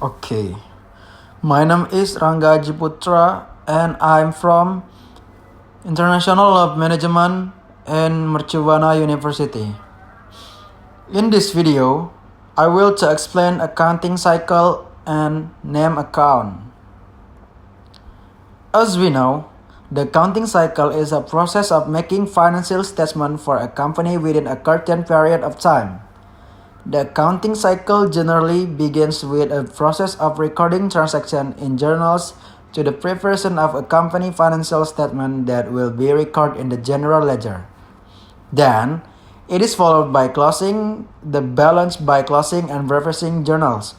Okay, my name is Rangga Jiputra and I'm from International of Management in Mercubuana University. In this video, I will to explain accounting cycle and name account. As we know, the accounting cycle is a process of making financial statement for a company within a certain period of time. The accounting cycle generally begins with a process of recording transactions in journals to the preparation of a company financial statement that will be recorded in the general ledger. Then, it is followed by closing the balance by closing and reversing journals.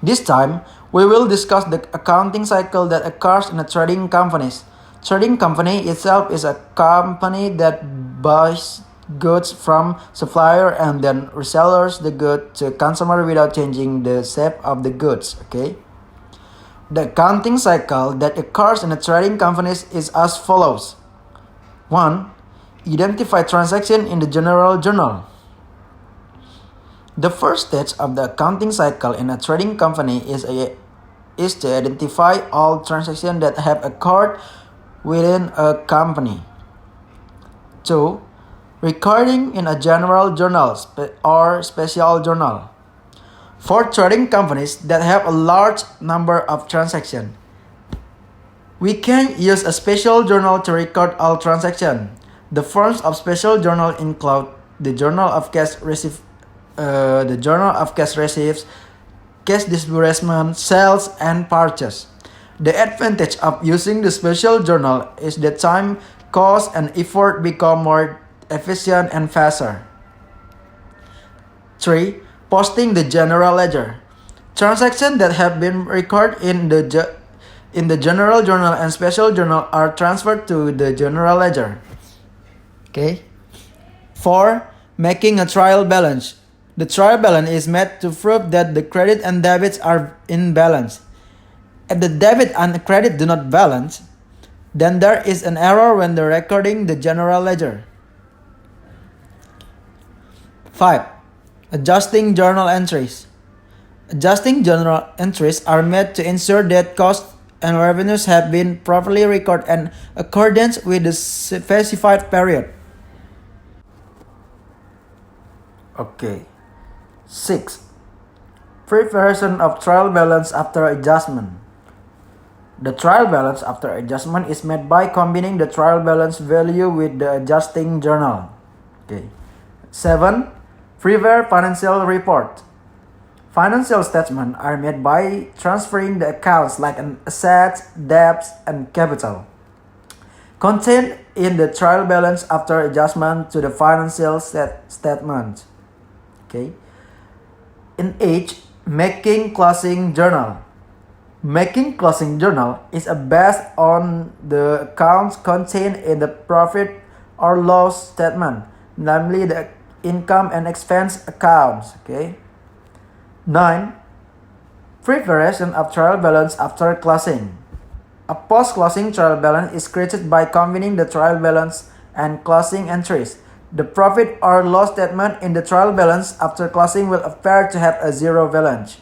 This time, we will discuss the accounting cycle that occurs in a trading companies. Trading company itself is a company that buys goods from supplier and then resellers the good to consumer without changing the shape of the goods. Okay. The accounting cycle that occurs in a trading companies is as follows. 1. Identify transaction in the general journal. The first stage of the accounting cycle in a trading company is to identify all transactions that have occurred within a company. 2. Recording in a general journal or special journal. For trading companies that have a large number of transactions, we can use a special journal to record all transactions. The forms of special journal include the journal of cash receipts, cash disbursement, sales, and purchase. The advantage of using the special journal is that time, cost, and effort become more efficient and faster. 3. Posting the general ledger. Transactions that have been recorded in the general journal and special journal are transferred to the general ledger. Okay. 4. Making a trial balance. The trial balance is made to prove that the credit and debits are in balance. If the debit and credit do not balance, then there is an error when recording the general ledger. 5. Adjusting journal entries. Adjusting journal entries are made to ensure that costs and revenues have been properly recorded in accordance with the specified period. Okay. 6. Preparation of trial balance after adjustment. The trial balance after adjustment is made by combining the trial balance value with the adjusting journal. Okay. 7. Prepare financial report. Financial statements are made by transferring the accounts like an assets, debts, and capital contained in the trial balance after adjustment to the financial statement. Okay. In 8, making closing journal. Making closing journal is based on the accounts contained in the profit or loss statement, namely the income and expense accounts. Okay. 9. Preparation of trial balance after closing. A post-closing trial balance is created by combining the trial balance and closing entries. The profit or loss statement in the trial balance after closing will appear to have a zero balance.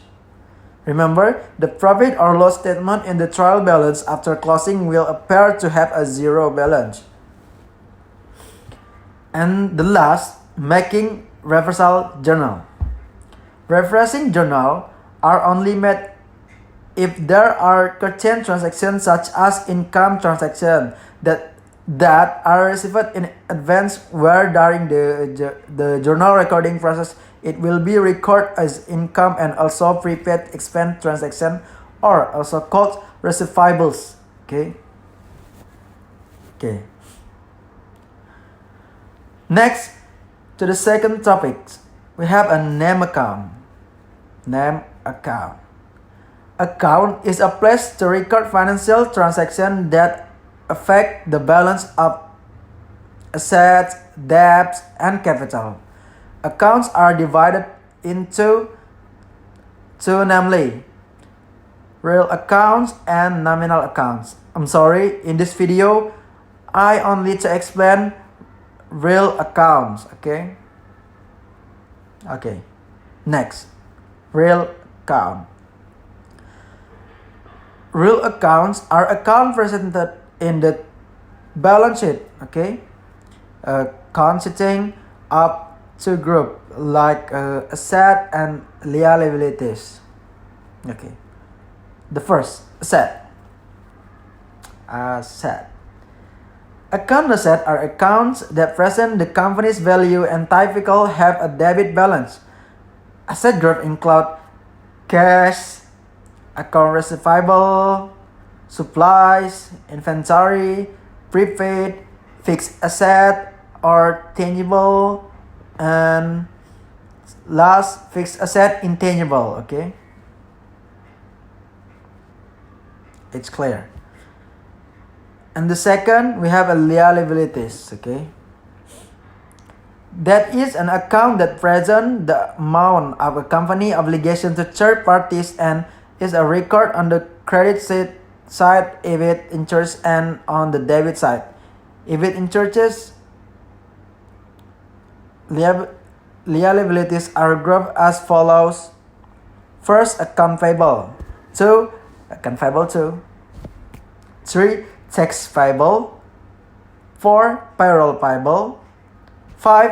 Remember, the profit or loss statement in the trial balance after closing will appear to have a zero balance. And the last, making reversal journal. Reversing journal are only made if there are certain transactions such as income transactions that are received in advance, where during the journal recording process it will be recorded as income and also prepaid expense transaction, or also called receivables. Okay. Next, to the second topic, we have a name account. Name account. Account is a place to record financial transactions that affect the balance of assets, debts, and capital. Accounts are divided into two, namely real accounts and nominal accounts. I'm sorry, in this video, I only to explain real accounts. Okay. Next, real account. Real accounts are accounts presented in the balance sheet, okay, consisting of two groups like asset and liabilities. Okay, the first asset. Account assets are accounts that present the company's value and typically have a debit balance. Asset group include cash, account receivable, supplies, inventory, prepaid, fixed asset or tangible, and last fixed asset intangible. Okay, it's clear. And the second, we have a liabilities. Okay, that is an account that presents the amount of a company obligation to third parties and is a record on the credit side if it interest and on the debit side. If it interests, liabilities are grouped as follows. First, account payable. 2, account payable 2. 3, tax payable. 4, payroll payable. 5,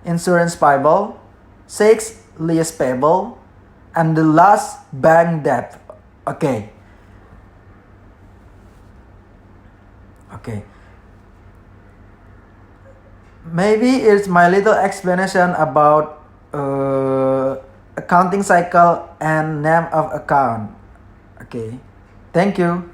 insurance payable. 6, lease payable. And the last, bank debt. Okay. Maybe it's my little explanation about accounting cycle and name of account. Okay. Thank you.